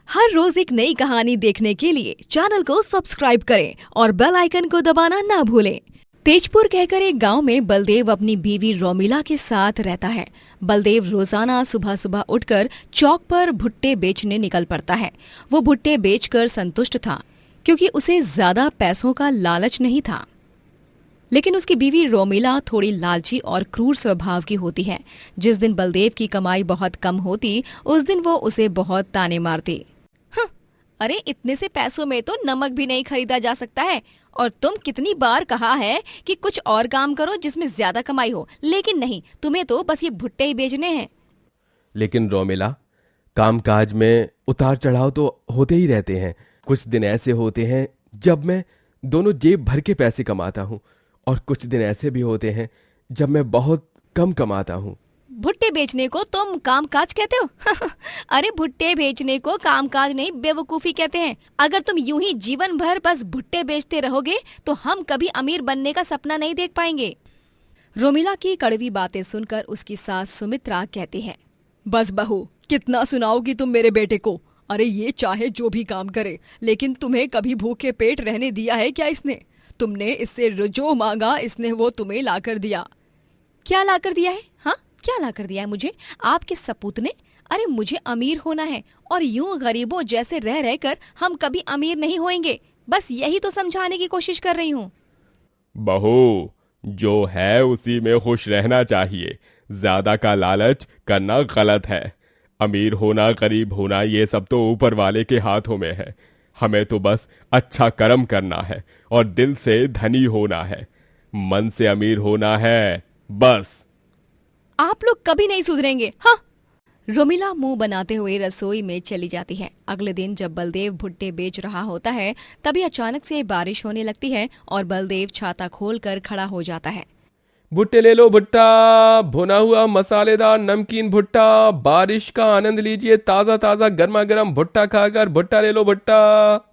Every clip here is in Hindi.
हर रोज एक नई कहानी देखने के लिए चैनल को सब्सक्राइब करें और बेल आइकन को दबाना ना भूलें। तेजपुर कहकर एक गांव में बलदेव अपनी बीवी रोमिला के साथ रहता है। बलदेव रोजाना सुबह सुबह उठकर चौक पर भुट्टे बेचने निकल पड़ता है। वो भुट्टे बेचकर संतुष्ट था क्योंकि उसे ज्यादा पैसों का लालच नहीं था। लेकिन उसकी बीवी रोमिला थोड़ी लालची और क्रूर स्वभाव की होती है। जिस दिन बलदेव की कमाई बहुत कम होती उस दिन वो उसे बहुत ताने मारती। अरे इतने से पैसों में तो नमक भी नहीं खरीदा जा सकता है, और तुम कितनी बार कहा है कि कुछ और काम करो जिसमें ज्यादा कमाई हो, लेकिन नहीं, तुम्हें तो बस ये भुट्टे ही बेचने हैं। लेकिन रोमिला, कामकाज में उतार चढ़ाव तो होते ही रहते हैं। कुछ दिन ऐसे होते हैं जब मैं दोनों जेब भर के पैसे कमाता हूँ, और कुछ दिन ऐसे भी होते हैं जब मैं बहुत कम कमाता हूँ। भुट्टे बेचने को तुम कामकाज कहते हो? अरे भुट्टे बेचने को कामकाज नहीं, बेवकूफी कहते हैं। अगर तुम यूं ही जीवन भर बस भुट्टे बेचते रहोगे तो हम कभी अमीर बनने का सपना नहीं देख पाएंगे। रोमिला की कड़वी बातें सुनकर उसकी सास सुमित्रा कहती है, बस बहू, कितना सुनाओगी तुम मेरे बेटे को? अरे ये चाहे जो भी काम करे, लेकिन तुम्हें कभी भूखे पेट रहने दिया है क्या इसने? तुमने इससे जो मांगा इसने वो तुम्हें लाकर दिया। क्या लाकर दिया है? हाँ, क्या लाकर दिया है मुझे? आपके सपूत ने? अरे मुझे अमीर होना है, और यूं गरीबों जैसे रह रहकर हम कभी अमीर नहीं होएंगे। बस यही तो समझाने की कोशिश कर रही हूँ। बहू, जो है उसी में खुश रहना चाहिए। ज्यादा का लालच करना गलत है। अमीर होना गरीब होना ये सब तो ऊपर वाले के हाथों में है। हमें तो बस अच्छा कर्म करना है और दिल से धनी होना है, मन से अमीर होना है, बस। आप लोग कभी नहीं सुधरेंगे। हाँ। रोमिला मुंह बनाते हुए रसोई में चली जाती है। अगले दिन जब बलदेव भुट्टे बेच रहा होता है तभी अचानक से बारिश होने लगती है और बलदेव छाता खोलकर खड़ा हो जाता है। भुट्टे ले लो भुट्टा, भुना हुआ मसालेदार नमकीन भुट्टा। बारिश का आनंद लीजिए, ताजा ताजा गर्मा गर्म भुट्टा खाकर। भुट्टा ले लो भुट्टा।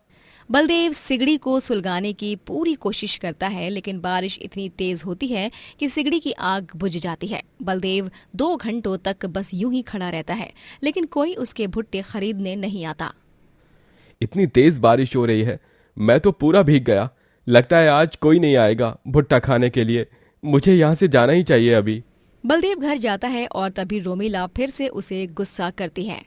बलदेव सिगड़ी को सुलगाने की पूरी कोशिश करता है, लेकिन बारिश इतनी तेज होती है कि सिगड़ी की आग बुझ जाती है। बलदेव 2 घंटों तक बस यूं ही खड़ा रहता है, लेकिन कोई उसके भुट्टे खरीदने नहीं आता। इतनी तेज बारिश हो रही है, मैं तो पूरा भीग गया। लगता है आज कोई नहीं आएगा भुट्टा खाने के लिए। मुझे यहाँ से जाना ही चाहिए अभी। बलदेव घर जाता है और तभी रोमिला फिर से उसे गुस्सा करती है।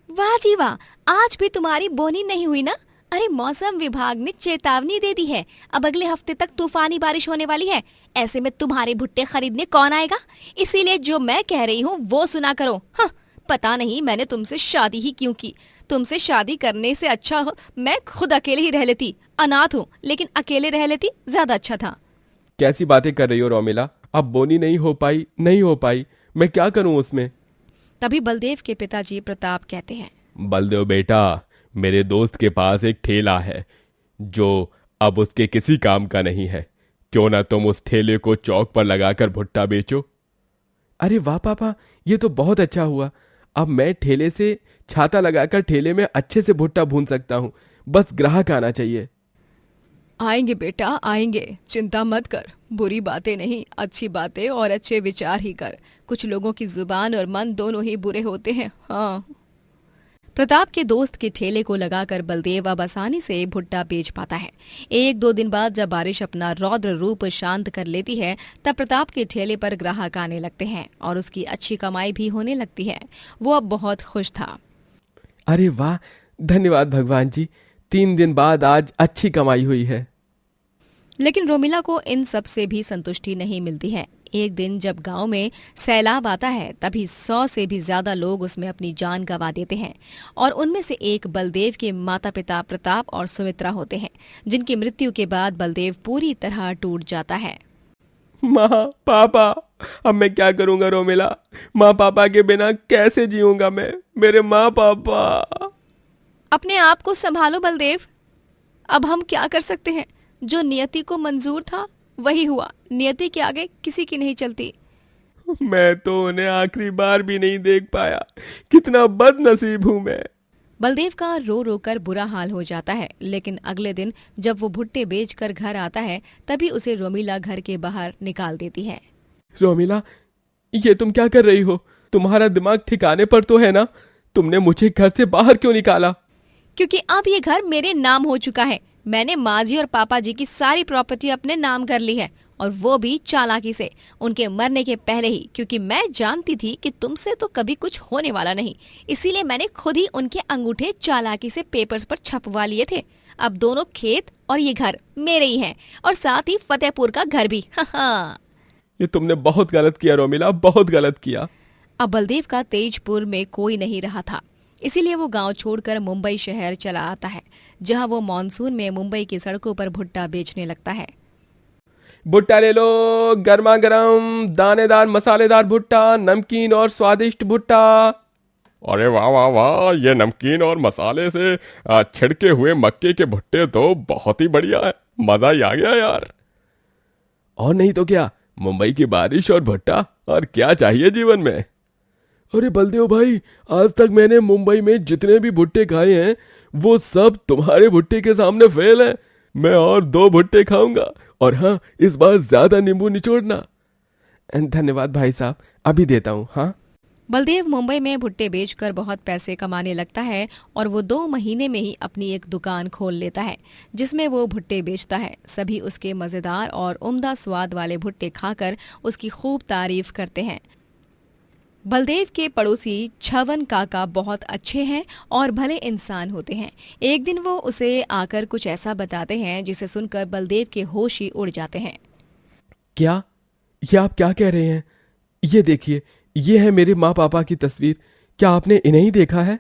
वाह जी वाह, आज भी तुम्हारी बोनी नहीं हुई ना? अरे मौसम विभाग ने चेतावनी दे दी है, अब अगले हफ्ते तक तूफानी बारिश होने वाली है। ऐसे में तुम्हारे भुट्टे खरीदने कौन आएगा? इसीलिए जो मैं कह रही हूँ वो सुना करो। हाँ, पता नहीं मैंने तुमसे शादी ही क्यों की। तुमसे शादी करने से अच्छा हो मैं खुद अकेले ही रह लेती। अनाथ हूँ, लेकिन अकेले रह लेती ज्यादा अच्छा था। कैसी बातें कर रही हो रोमिला? अब बोनी नहीं हो पाई, मैं क्या करूं उसमें? तभी बलदेव के पिताजी प्रताप कहते हैं, बलदेव बेटा, मेरे दोस्त के पास एक ठेला है जो अब उसके किसी काम का नहीं है। क्यों ना तुम उस ठेले को चौक पर लगाकर भुट्टा बेचो। अरे वाह पापा, ये तो बहुत अच्छा हुआ। अब मैं ठेले से छाता लगाकर ठेले में अच्छे से भुट्टा भून सकता हूँ। बस ग्राहक आना चाहिए। आएंगे बेटा आएंगे, चिंता मत कर। बुरी बातें नहीं, अच्छी बातें और अच्छे विचार ही कर। कुछ लोगों की जुबान और मन दोनों ही बुरे होते हैं। हाँ। प्रताप के दोस्त के ठेले को लगाकर बलदेव अब आसानी से भुट्टा बेच पाता है। 1-2 दिन बाद जब बारिश अपना रौद्र रूप शांत कर लेती है तब प्रताप के ठेले पर ग्राहक आने लगते हैं और उसकी अच्छी कमाई भी होने लगती है। वो अब बहुत खुश था। अरे वाह, धन्यवाद भगवान जी, 3 दिन बाद आज अच्छी कमाई हुई है। लेकिन रोमिला को इन सब से भी संतुष्टि नहीं मिलती है। एक दिन जब गांव में सैलाब आता है तभी 100 से भी ज्यादा लोग उसमें अपनी जान गंवा देते हैं, और उनमें से एक बलदेव के माता पिता प्रताप और सुमित्रा होते हैं, जिनकी मृत्यु के बाद बलदेव पूरी तरह टूट जाता है। माँ पापा, अब मैं क्या करूंगा रोमिला? माँ पापा के बिना कैसे जीऊंगा मैं? मेरे माँ पापा। अपने आप को संभालो बलदेव, अब हम क्या कर सकते हैं? जो नियति को मंजूर था वही हुआ। नियति के आगे किसी की नहीं चलती। मैं तो उन्हें आखिरी बार भी नहीं देख पाया। कितना बदनसीब हूं मैं। बलदेव का रो रो कर बुरा हाल हो जाता है, लेकिन अगले दिन जब वो भुट्टे बेचकर घर आता है तभी उसे रोमिला घर के बाहर निकाल देती है। रोमिला, ये तुम क्या कर रही हो? तुम्हारा दिमाग ठिकाने पर तो है ना? तुमने मुझे घर से बाहर क्यों निकाला? क्योंकि अब ये घर मेरे नाम हो चुका है। मैंने माँ जी और पापा जी की सारी प्रॉपर्टी अपने नाम कर ली है, और वो भी चालाकी से, उनके मरने के पहले ही, क्योंकि मैं जानती थी कि तुमसे तो कभी कुछ होने वाला नहीं। इसीलिए मैंने खुद ही उनके अंगूठे चालाकी से पेपर्स पर छपवा लिए थे। अब दोनों खेत और ये घर मेरे ही हैं, और साथ ही फतेहपुर का घर भी। हाँ। ये तुमने बहुत गलत किया रोमिला, बहुत गलत किया। अब बलदेव का तेजपुर में कोई नहीं रहा था, इसीलिए वो गांव छोड़कर मुंबई शहर चला आता है, जहां वो मानसून में मुंबई की सड़कों पर भुट्टा बेचने लगता है। भुट्टा ले लो, गर्मा गर्म दानेदार मसालेदार भुट्टा, नमकीन और स्वादिष्ट भुट्टा। अरे वाह वाह वाह, ये नमकीन और मसाले से छिड़के हुए मक्के के भुट्टे तो बहुत ही बढ़िया है, मजा ही आ गया यार। और नहीं तो क्या, मुंबई की बारिश और भुट्टा, और क्या चाहिए जीवन में। अरे बलदेव भाई, आज तक मैंने मुंबई में जितने भी भुट्टे खाए हैं वो सब तुम्हारे भुट्टे के सामने फेल है। मैं और 2 भुट्टे खाऊंगा, और हाँ, इस बार ज्यादा नींबू निचोड़ना। धन्यवाद भाई साहब, अभी देता हूँ। हाँ। बलदेव मुंबई में भुट्टे बेचकर बहुत पैसे कमाने लगता है, और वो 2 महीने में ही अपनी एक दुकान खोल लेता है, जिसमें वो भुट्टे बेचता है। सभी उसके मजेदार और उम्दा स्वाद वाले भुट्टे खाकर उसकी खूब तारीफ करते हैं। बलदेव के पड़ोसी छवन काका बहुत अच्छे हैं और भले इंसान होते हैं। एक दिन वो उसे आकर कुछ ऐसा बताते हैं जिसे सुनकर बलदेव के होश ही उड़ जाते हैं। क्या? ये आप क्या कह रहे हैं? ये देखिए, ये है मेरे माँ पापा की तस्वीर। क्या आपने इन्हें ही देखा है?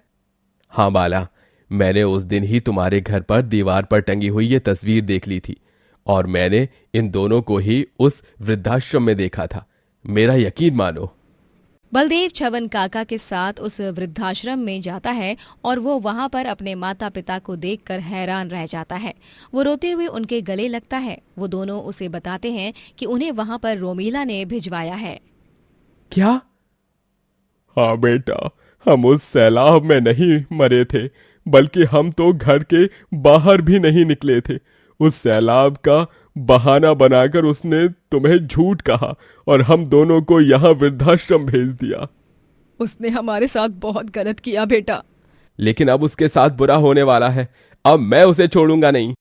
हाँ बाला, मैंने उस दिन ही तुम्हारे घर पर दीवार पर टंगी हुई ये तस्वीर देख ली थी, और मैंने इन दोनों को ही उस वृद्धाश्रम में देखा था। मेरा यकीन मानो। बलदेव छवन काका के साथ उस वृद्धाश्रम में जाता है, और वो वहां पर अपने माता पिता को देखकर हैरान रह जाता है। वो रोते हुए उनके गले लगता है। वो दोनों उसे बताते हैं कि उन्हें वहां पर रोमिला ने भिजवाया है। क्या? हाँ बेटा, हम उस सैलाब में नहीं मरे थे, बल्कि हम तो घर के बाहर भी नहीं निकले थे। उस सैलाब का बहाना बनाकर उसने तुम्हें झूठ कहा, और हम दोनों को यहाँ वृद्धाश्रम भेज दिया। उसने हमारे साथ बहुत गलत किया बेटा। लेकिन अब उसके साथ बुरा होने वाला है, अब मैं उसे छोड़ूंगा नहीं।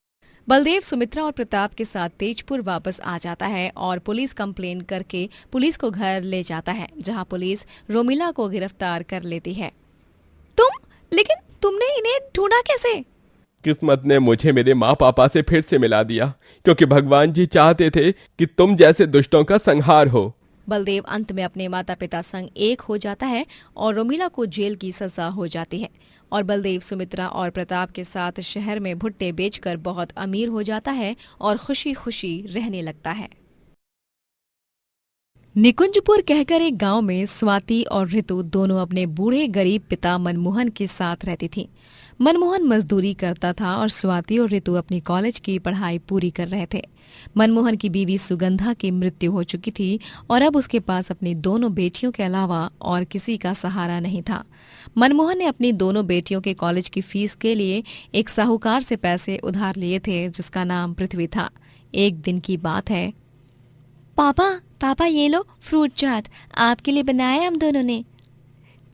बलदेव सुमित्रा और प्रताप के साथ तेजपुर वापस आ जाता है, और पुलिस कंप्लेन करके पुलिस को घर ले जाता है, जहां पुलिस रोमिला को गिरफ्तार कर लेती है। लेकिन तुमने इन्हें ढूंढा कैसे? किस्मत ने मुझे मेरे माँ पापा से फिर से मिला दिया, क्योंकि भगवान जी चाहते थे कि तुम जैसे दुष्टों का संहार हो। बलदेव अंत में अपने माता पिता संग एक हो जाता है, और रोमिला को जेल की सजा हो जाती है, और बलदेव सुमित्रा और प्रताप के साथ शहर में भुट्टे बेचकर बहुत अमीर हो जाता है और खुशी खुशी रहने लगता है। निकुंजपुर कहकर एक गांव में स्वाति और ऋतु दोनों अपने बूढ़े गरीब पिता मनमोहन के साथ रहती थीं। मनमोहन मजदूरी करता था और स्वाति और ऋतु अपनी कॉलेज की पढ़ाई पूरी कर रहे थे। मनमोहन की बीवी सुगंधा की मृत्यु हो चुकी थी, और अब उसके पास अपनी दोनों बेटियों के अलावा और किसी का सहारा नहीं था। मनमोहन ने अपनी दोनों बेटियों के कॉलेज की फीस के लिए एक साहूकार से पैसे उधार लिए थे, जिसका नाम पृथ्वी था। एक दिन की बात है। पापा ये लो फ्रूट चाट, आपके लिए बनाया हम दोनों ने।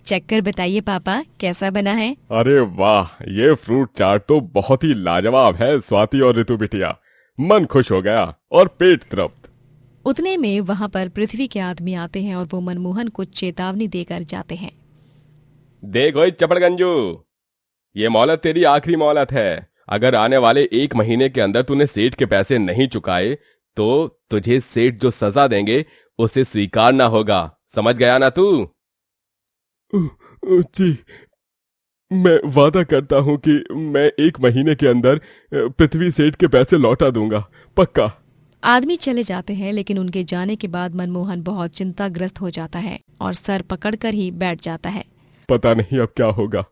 चेक कर बताइए पापा, कैसा बना है? अरे वाह, ये फ्रूट चाट तो बहुत ही लाजवाब है स्वाति और ऋतु बिटिया। मन खुश हो गया और पेट तृप्त। उतने में वहां पर पृथ्वी के आदमी आते हैं, और वो मनमोहन को चेतावनी देकर जाते हैं। देख ओए चपड़गंजू, ये मोहलत तेरी आखिरी मोहलत है। अगर आने वाले 1 महीने के अंदर तूने सेठ के पैसे नहीं चुकाए तो तुझे सेठ जो सजा देंगे उसे स्वीकारना होगा। समझ गया ना तू? जी, मैं वादा करता हूं कि मैं 1 महीने के अंदर पृथ्वी सेठ के पैसे लौटा दूंगा, पक्का। आदमी चले जाते हैं, लेकिन उनके जाने के बाद मनमोहन बहुत चिंताग्रस्त हो जाता है और सर पकड़कर ही बैठ जाता है। पता नहीं अब क्या होगा,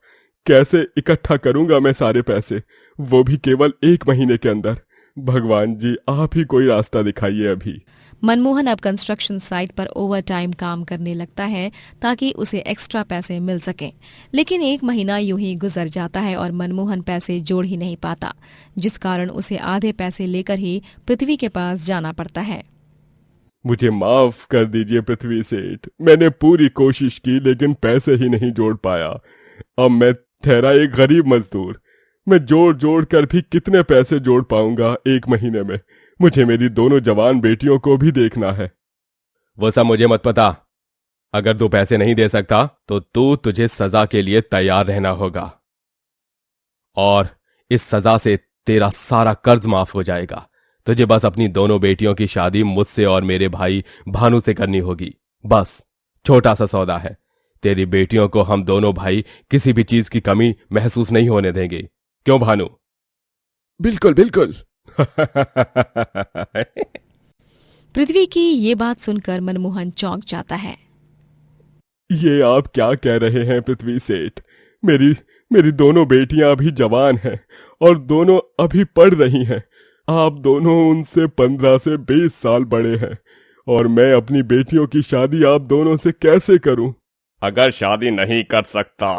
कैसे इकट्ठा करूंगा मैं सारे पैसे, वो भी केवल 1 महीने के अंदर। भगवान जी, आप ही कोई रास्ता दिखाइए अभी। मनमोहन अब कंस्ट्रक्शन साइट पर ओवर टाइम काम करने लगता है ताकि उसे एक्स्ट्रा पैसे मिल सकें। लेकिन 1 महीना यूं ही गुजर जाता है और मनमोहन पैसे जोड़ ही नहीं पाता, जिस कारण उसे आधे पैसे लेकर ही पृथ्वी के पास जाना पड़ता है। मुझे माफ कर दीजिए पृथ्वी सेठ, मैंने पूरी कोशिश की लेकिन पैसे ही नहीं जोड़ पाया। अब मैं ठहरा एक गरीब मजदूर। मैं जोड़ जोड़ कर भी कितने पैसे जोड़ पाऊंगा एक महीने में? मुझे मेरी दोनों जवान बेटियों को भी देखना है। वो सब मुझे मत पता। अगर तू पैसे नहीं दे सकता तो तुझे सजा के लिए तैयार रहना होगा, और इस सजा से तेरा सारा कर्ज माफ हो जाएगा। तुझे बस अपनी दोनों बेटियों की शादी मुझसे और मेरे भाई भानु से करनी होगी। बस, छोटा सा सौदा है। तेरी बेटियों को हम दोनों भाई किसी भी चीज की कमी महसूस नहीं होने देंगे। क्यों भानु? बिल्कुल बिल्कुल। पृथ्वी की ये बात सुनकर मनमोहन चौंक जाता है। ये आप क्या कह रहे हैं पृथ्वी सेठ? मेरी मेरी दोनों बेटियां अभी जवान हैं और दोनों अभी पढ़ रही हैं। आप दोनों उनसे 15 से 20 साल बड़े हैं, और मैं अपनी बेटियों की शादी आप दोनों से कैसे करूं? अगर शादी नहीं कर सकता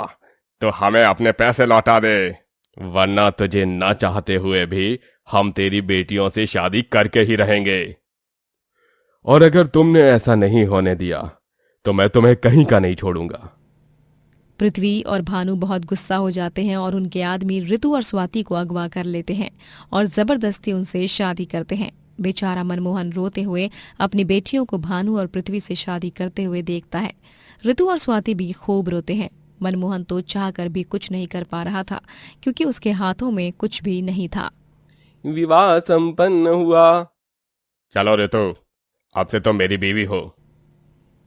तो हमें अपने पैसे लौटा दे, वरना तुझे ना चाहते हुए भी हम तेरी बेटियों से शादी करके ही रहेंगे। और अगर तुमने ऐसा नहीं होने दिया तो मैं तुम्हें कहीं का नहीं छोड़ूंगा। पृथ्वी और भानु बहुत गुस्सा हो जाते हैं और उनके आदमी ऋतु और स्वाति को अगवा कर लेते हैं और जबरदस्ती उनसे शादी करते हैं। बेचारा मनमोहन रोते हुए अपनी बेटियों को भानु और पृथ्वी से शादी करते हुए देखता है। ऋतु और स्वाति भी खूब रोते हैं। मनमोहन तो चाहकर भी कुछ नहीं कर पा रहा था, क्योंकि उसके हाथों में कुछ भी नहीं था। विवाह संपन्न हुआ। चलो ऋतु, अब से तुम मेरी बीवी हो।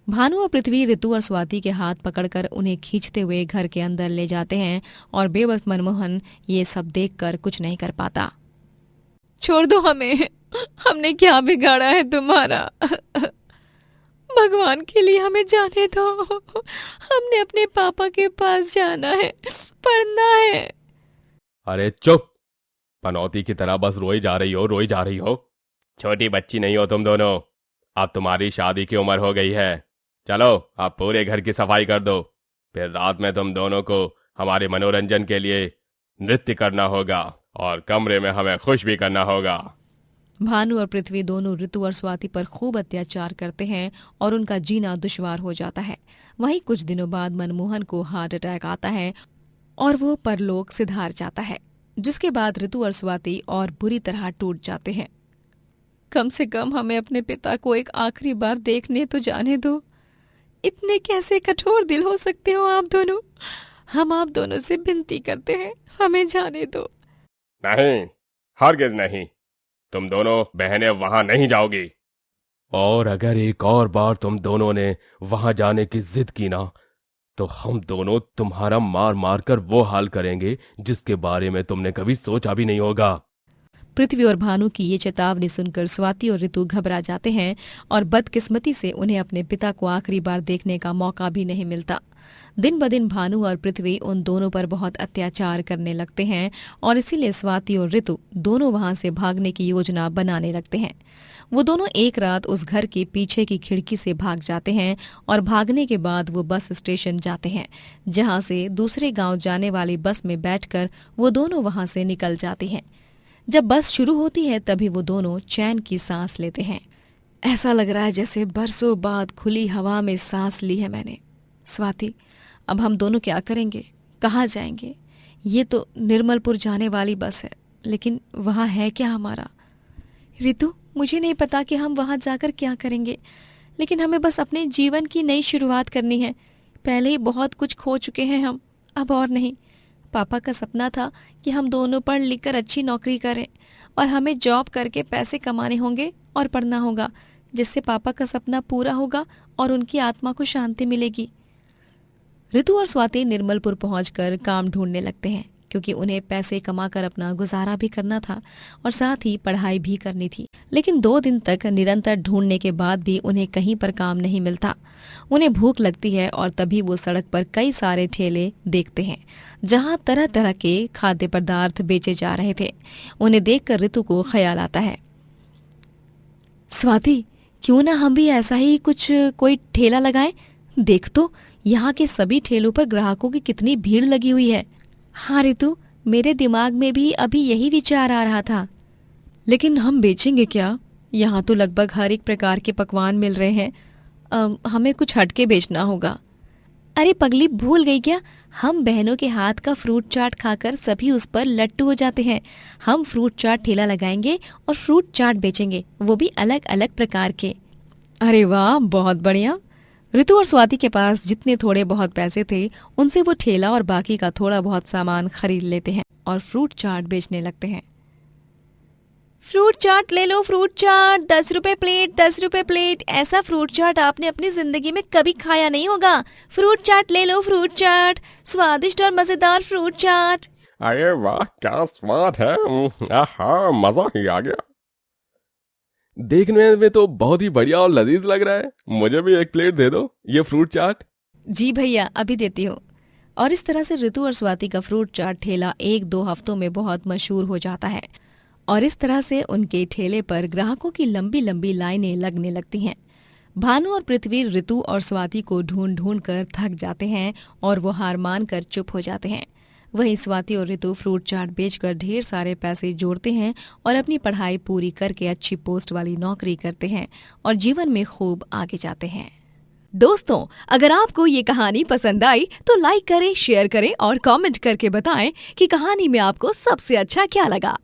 भानु और पृथ्वी ऋतु और स्वाति के हाथ पकड़कर उन्हें खींचते हुए घर के अंदर ले जाते हैं और बेबस मनमोहन ये सब देखकर कुछ नहीं कर पाता। छोड़ दो हमें, हमने क्या बिगाड़ा है तुम्हारा? भगवान के लिए हमें जाने दो। हमने अपने पापा के पास जाना है, पढ़ना है। अरे चुप! पनौती की तरह बस रोई जा रही हो, रोई जा रही हो। छोटी बच्ची नहीं हो तुम दोनों। अब तुम्हारी शादी की उम्र हो गई है। चलो, अब पूरे घर की सफाई कर दो। फिर रात में तुम दोनों को हमारे मनोरंजन के लिए नृत्य करना होगा और कमरे में हमें खुश भी करना होगा। भानु और पृथ्वी दोनों ऋतु और स्वाति पर खूब अत्याचार करते हैं और उनका जीना दुश्वार हो जाता है। वहीं कुछ दिनों बाद मनमोहन को हार्ट अटैक आता है और वो परलोक सिधार जाता है, जिसके बाद ऋतु और स्वाति और बुरी तरह टूट जाते हैं। कम से कम हमें अपने पिता को एक आखिरी बार देखने तो जाने दो। इतने कैसे कठोर दिल हो सकते हो आप दोनों? हम आप दोनों से विनती करते हैं, हमें जाने दो। नहीं, हरगिज नहीं। तुम दोनों बहनें वहां नहीं जाओगी, और अगर एक और बार तुम दोनों ने वहां जाने की जिद की ना, तो हम दोनों तुम्हारा मार मार कर वो हाल करेंगे जिसके बारे में तुमने कभी सोचा भी नहीं होगा। पृथ्वी और भानु की ये चेतावनी सुनकर स्वाति और ऋतु घबरा जाते हैं और बदकिस्मती से उन्हें अपने पिता को आखिरी बार देखने का मौका भी नहीं मिलता। दिन ब दिन भानु और पृथ्वी उन दोनों पर बहुत अत्याचार करने लगते हैं और इसीलिए स्वाति और ऋतु दोनों वहां से भागने की योजना बनाने लगते हैं। वो दोनों एक रात उस घर के पीछे की खिड़की से भाग जाते हैं और भागने के बाद वो बस स्टेशन जाते हैं, जहां से दूसरे गांव जाने वाली बस में बैठकर वो दोनों वहां से निकल जाते हैं। जब बस शुरू होती है तभी वो दोनों चैन की सांस लेते हैं। ऐसा लग रहा है जैसे बरसों बाद खुली हवा में सांस ली है मैंने। स्वाति, अब हम दोनों क्या करेंगे, कहाँ जाएंगे? ये तो निर्मलपुर जाने वाली बस है, लेकिन वहाँ है क्या हमारा? ऋतु, मुझे नहीं पता कि हम वहाँ जाकर क्या करेंगे, लेकिन हमें बस अपने जीवन की नई शुरुआत करनी है। पहले ही बहुत कुछ खो चुके हैं हम, अब और नहीं। पापा का सपना था कि हम दोनों पढ़ लिख कर अच्छी नौकरी करें और हमें जॉब करके पैसे कमाने होंगे और पढ़ना होगा, जिससे पापा का सपना पूरा होगा और उनकी आत्मा को शांति मिलेगी। ऋतु और स्वाति निर्मलपुर पहुंचकर काम ढूंढने लगते हैं, क्योंकि उन्हें पैसे कमाकर अपना गुजारा भी करना था और साथ ही पढ़ाई भी करनी थी। लेकिन 2 दिन तक निरंतर ढूंढने के बाद भी उन्हें कहीं पर काम नहीं मिलता। उन्हें भूख लगती है और तभी वो सड़क पर कई सारे ठेले देखते हैं, जहां तरह तरह के खाद्य पदार्थ बेचे जा रहे थे। उन्हें देखकर ऋतु को ख्याल आता है, स्वाति, क्यों ना हम भी ऐसा ही कोई ठेला लगाएं? देख तो, यहाँ के सभी ठेलों पर ग्राहकों की कितनी भीड़ लगी हुई है। हाँ ऋतु, मेरे दिमाग में भी अभी यही विचार आ रहा था। लेकिन हम बेचेंगे क्या? यहाँ तो लगभग हर एक प्रकार के पकवान मिल रहे हैं। हमें कुछ हटके बेचना होगा। अरे पगली, भूल गई क्या? हम बहनों के हाथ का फ्रूट चाट खाकर सभी उस पर लट्टू हो जाते हैं। हम फ्रूट चाट ठेला लगाएंगे और फ्रूट चाट बेचेंगे, वो भी अलग अलग प्रकार के। अरे वाह, बहुत बढ़िया। ऋतु और स्वाति के पास जितने थोड़े बहुत पैसे थे उनसे वो ठेला और बाकी का थोड़ा बहुत सामान खरीद लेते हैं और फ्रूट चाट बेचने लगते हैं। फ्रूट चाट ले लो, फ्रूट चाट 10 रुपए प्लेट, 10 रुपए प्लेट। ऐसा फ्रूट चाट आपने अपनी जिंदगी में कभी खाया नहीं होगा। फ्रूट चाट ले लो, फ्रूट चाट, स्वादिष्ट और मजेदार फ्रूट चाट। अरे वाह, क्या स्वाद है। आहा, मजा ही आ गया। देखने में तो बहुत ही बढ़िया और लजीज लग रहा है। मुझे भी एक प्लेट दे दो ये फ्रूट चाट। जी भैया, अभी देती हूँ। और इस तरह से ऋतु और स्वाति का फ्रूट चाट ठेला 1-2 हफ्तों में बहुत मशहूर हो जाता है और इस तरह से उनके ठेले पर ग्राहकों की लंबी लंबी लाइनें लगने लगती हैं। भानु और पृथ्वी ऋतु और स्वाति को ढूंढ ढूंढ कर थक जाते हैं और वो हार मान कर चुप हो जाते हैं। वहीं स्वाति और ऋतु फ्रूट चाट बेचकर ढेर सारे पैसे जोड़ते हैं और अपनी पढ़ाई पूरी करके अच्छी पोस्ट वाली नौकरी करते हैं और जीवन में खूब आगे जाते हैं। दोस्तों, अगर आपको ये कहानी पसंद आई तो लाइक करें, शेयर करें और कमेंट करके बताएं कि कहानी में आपको सबसे अच्छा क्या लगा।